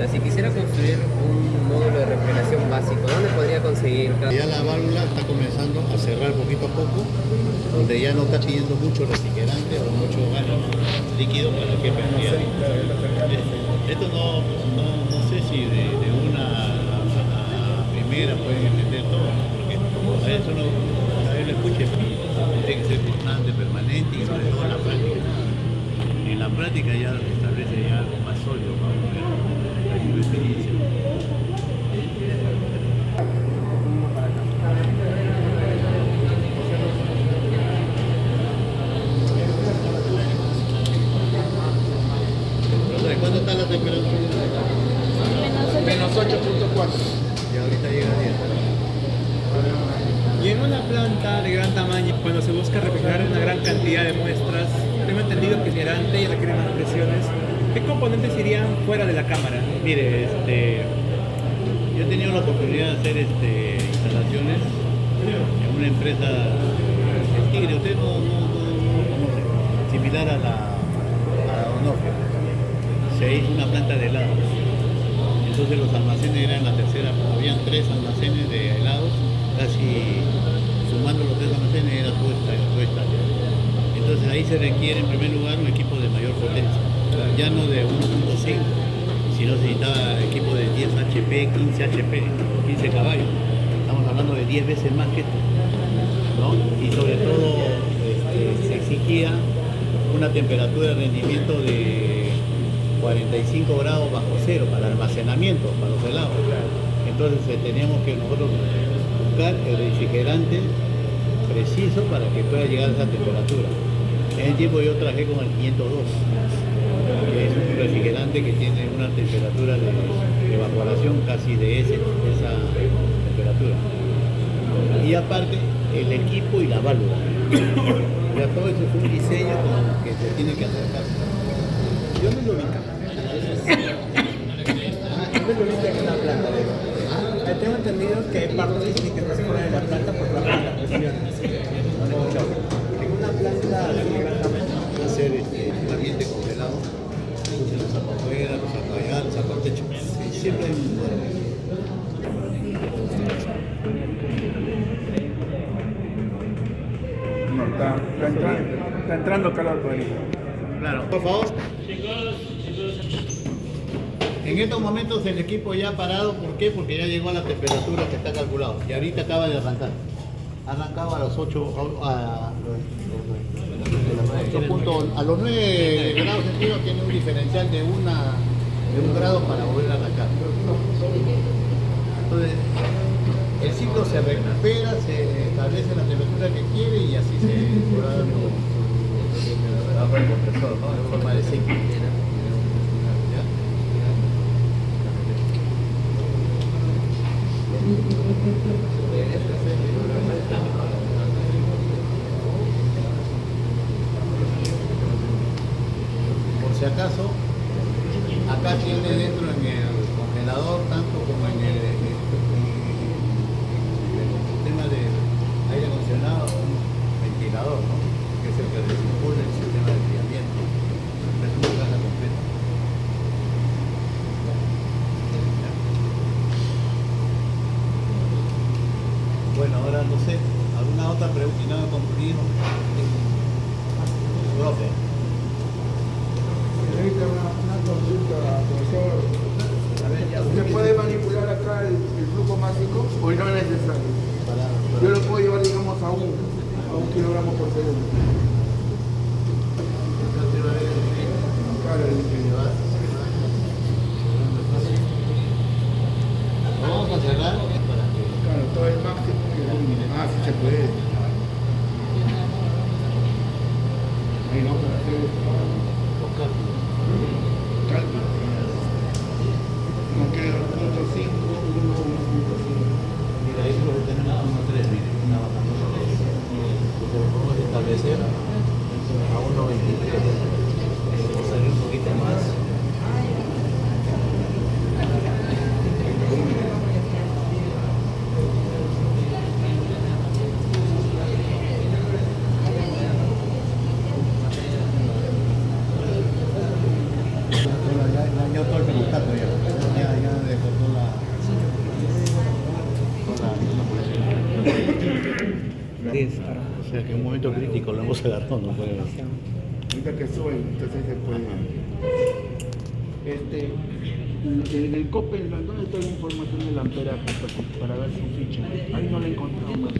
Si quisiera construir un módulo de refrigeración básico, ¿dónde podría conseguir? Ya la válvula está comenzando a cerrar poquito a poco, donde ya no está pidiendo mucho refrigerante o mucho gas líquido para que enfríe. Esto no sé si de una a primera pueden entender todo, porque a eso no, a ver, lo escuche, tiene que ser constante, permanente y sobre todo en la práctica. En la práctica ya se establece ya algo más sólido, vamos a ver. Experiencia. ¿Cuánto está la temperatura? -8.4. Y ahorita llega a 10. Y en una planta de gran tamaño, cuando se busca refrigerar una gran cantidad de muestras, tengo entendido que el refrigerante ya requiere más presiones. ¿Qué componentes irían fuera de la cámara? Mire, yo he tenido la oportunidad de hacer instalaciones en una empresa, el Tigre, usted no conoce, similar a la Onofre. Se hizo una planta de helados. Entonces los almacenes eran la tercera, habían 3 almacenes de helados, casi sumando los 3 almacenes era todo esta. Entonces ahí se requiere en primer lugar un equipo de mayor potencia. Ya no de 1.5, sino se necesitaba equipo de 10 HP, 15 HP, 15 caballos. Estamos hablando de 10 veces más que esto, ¿no? Y sobre todo se exigía una temperatura de rendimiento de 45 grados bajo cero para almacenamiento, para los helados. Entonces teníamos que nosotros buscar el refrigerante preciso para que pueda llegar a esa temperatura. En el tiempo yo trabajé con el 502. Que es un refrigerante que tiene una temperatura de evaporación casi de esa temperatura. Y aparte, el equipo y la válvula. Ya todo eso es un diseño que se tiene que hacer cargo. Yo me lo ubico. Yo me lo ubico en una planta de tengo entendido que hay partes que tienen que estar fuera de la planta por la presión. En una planta de gran tamaño. Hacer un ambiente congelado. Los saco afuera, los saco allá, los saco al techo. Sí, siempre hay un lugar. No, está entrando calor por ahí. Claro, por favor. En estos momentos el equipo ya ha parado, ¿por qué? Porque ya llegó a la temperatura que está calculado y ahorita acaba de arrancar. Ha arrancado a los 8, a los 9 grados centígrados, tiene un diferencial de 1 grado para volver a arrancar. Entonces, el ciclo se recupera, se establece la temperatura que quiere y así se va dando el compresor, ¿no? En forma de ciclo. Por si acaso, acá tiene dentro en el congelador, tanto como en el sistema de aire acondicionado, un ventilador, ¿no? Que es el que recircula el sistema de enfriamiento. Es una caja completa. Bueno, ahora no sé, ¿alguna otra pregunta? destinado a concluir. Profe. Señorita, una consulta, profesor. ¿Se puede manipular acá el flujo másico o no es necesario? Yo lo puedo llevar, digamos, a un kilogramo por segundo. Claro, Vamos a cerrar. claro, todo el máximo. Sí se puede. Ahí no, para hacer Los cálculos. cálculo. No queda 0.5, 1.5. Mira, ahí lo tenemos 1.3, mire, está bajando la ley. Lo podemos establecer a 1.23. Vamos a salir un poquito más. Ya todo el termostato ya dejó toda la o sea que en un momento crítico lo hemos agarrado, no puede. Ahorita que sube, entonces se puede. En el COPE, ¿dónde está la información del amperaje para ver su ficha? Ahí no la encontramos.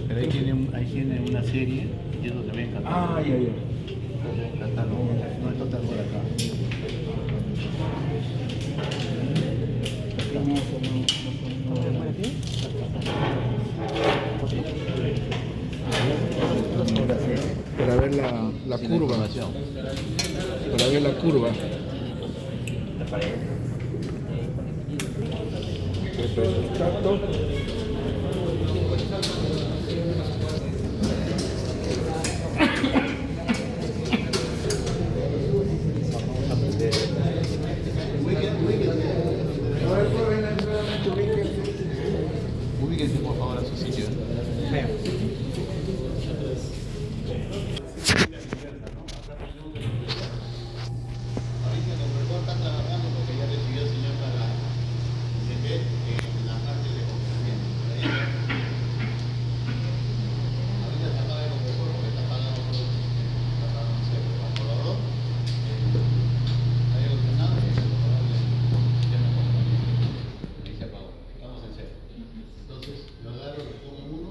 Pero ahí tiene una serie y es donde ven acá. Ya. Acá no es total por acá. Para ver la Sin curva. información. Para ver la curva. Exacto. Ubíquense por favor a su sitio. Ahorita el profesor está trabajando porque ya recibió señal para CP en la parte de confinamiento. Ahorita está pagando el profesor porque está pagando todo. Está pagando el controlador. Hay ordenado y el controlador del sistema de confinamiento. Ahí se apagó. Estamos en cero. Entonces, lo agarro, le pongo uno.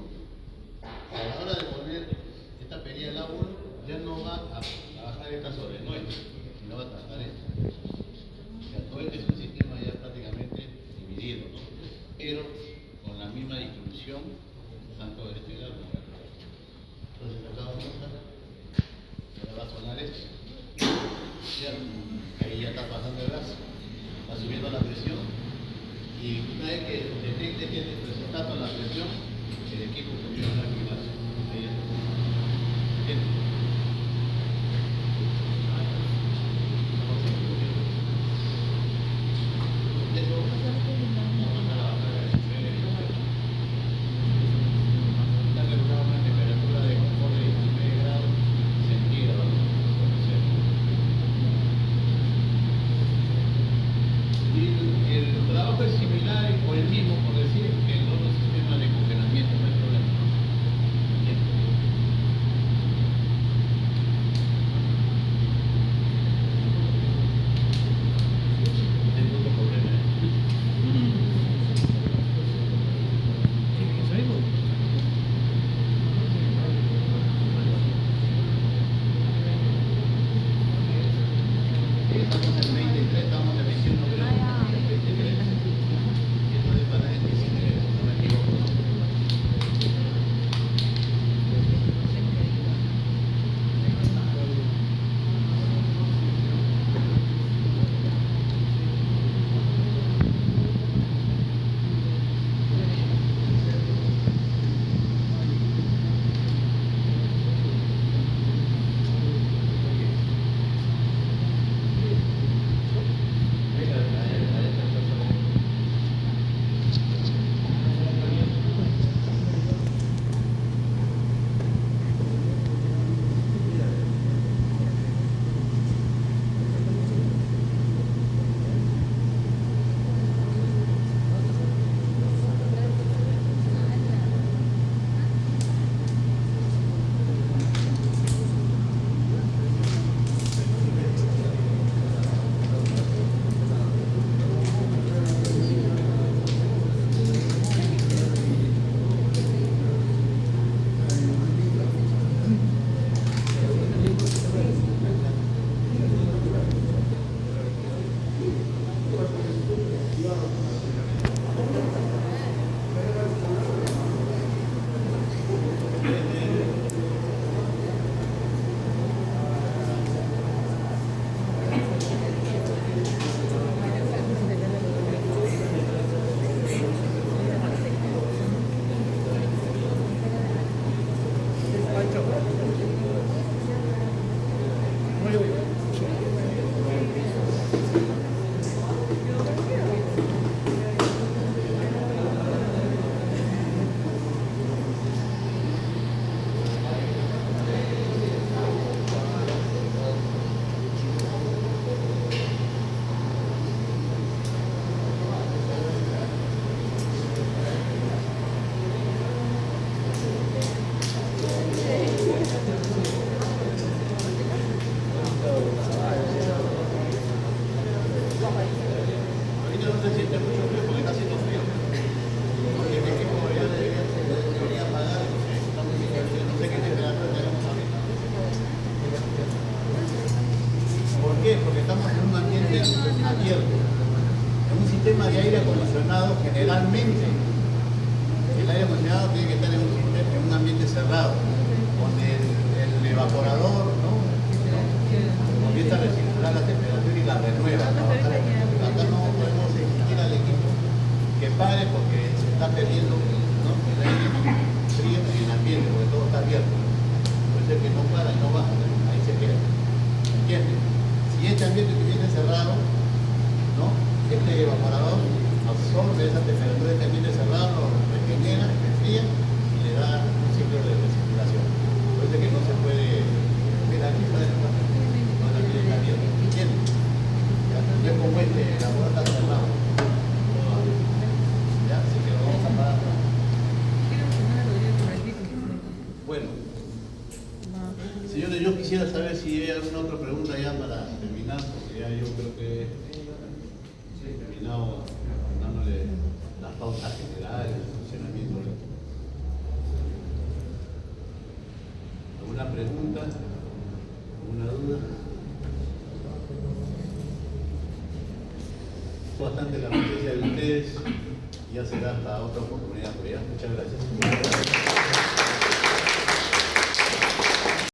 Ahorita no se siente mucho frío porque está haciendo frío. Porque mi equipo ya debería pagar, está muy bien, no sé qué temperatura tenemos ahorita. ¿Por qué? Porque estamos en un ambiente abierto. En un sistema de aire acondicionado, generalmente, el aire acondicionado tiene que estar en un ambiente cerrado, con el evaporador, ¿no? Comienza a recircular la temperatura y la renueva. Acá no podemos exigir al equipo que pare porque se está perdiendo, ¿no?, el aire frío en el ambiente, porque todo está abierto. Puede ser que no para y no baja, ahí se queda. ¿Entiendes? Si este ambiente estuviese cerrado, ¿no?, este evaporador absorbe esa temperatura de este ambiente cerrado, lo regenera, enfría y le da un ciclo de recirculación. Por eso es que no se puede ver aquí para el cuarto. No, el ambiente está abierto. ¿Entiendes? No es como este, la puerta está cerrada. Ya, así que lo vamos a parar. Bueno. Señores, yo quisiera saber si hay alguna otra pregunta ya para terminar, porque ya yo creo que he terminado dándole las pautas generales, el funcionamiento. ¿Alguna pregunta? ¿Alguna duda? Bastante la presencia de ustedes, ya será hasta otra oportunidad, pues ya. Muchas gracias.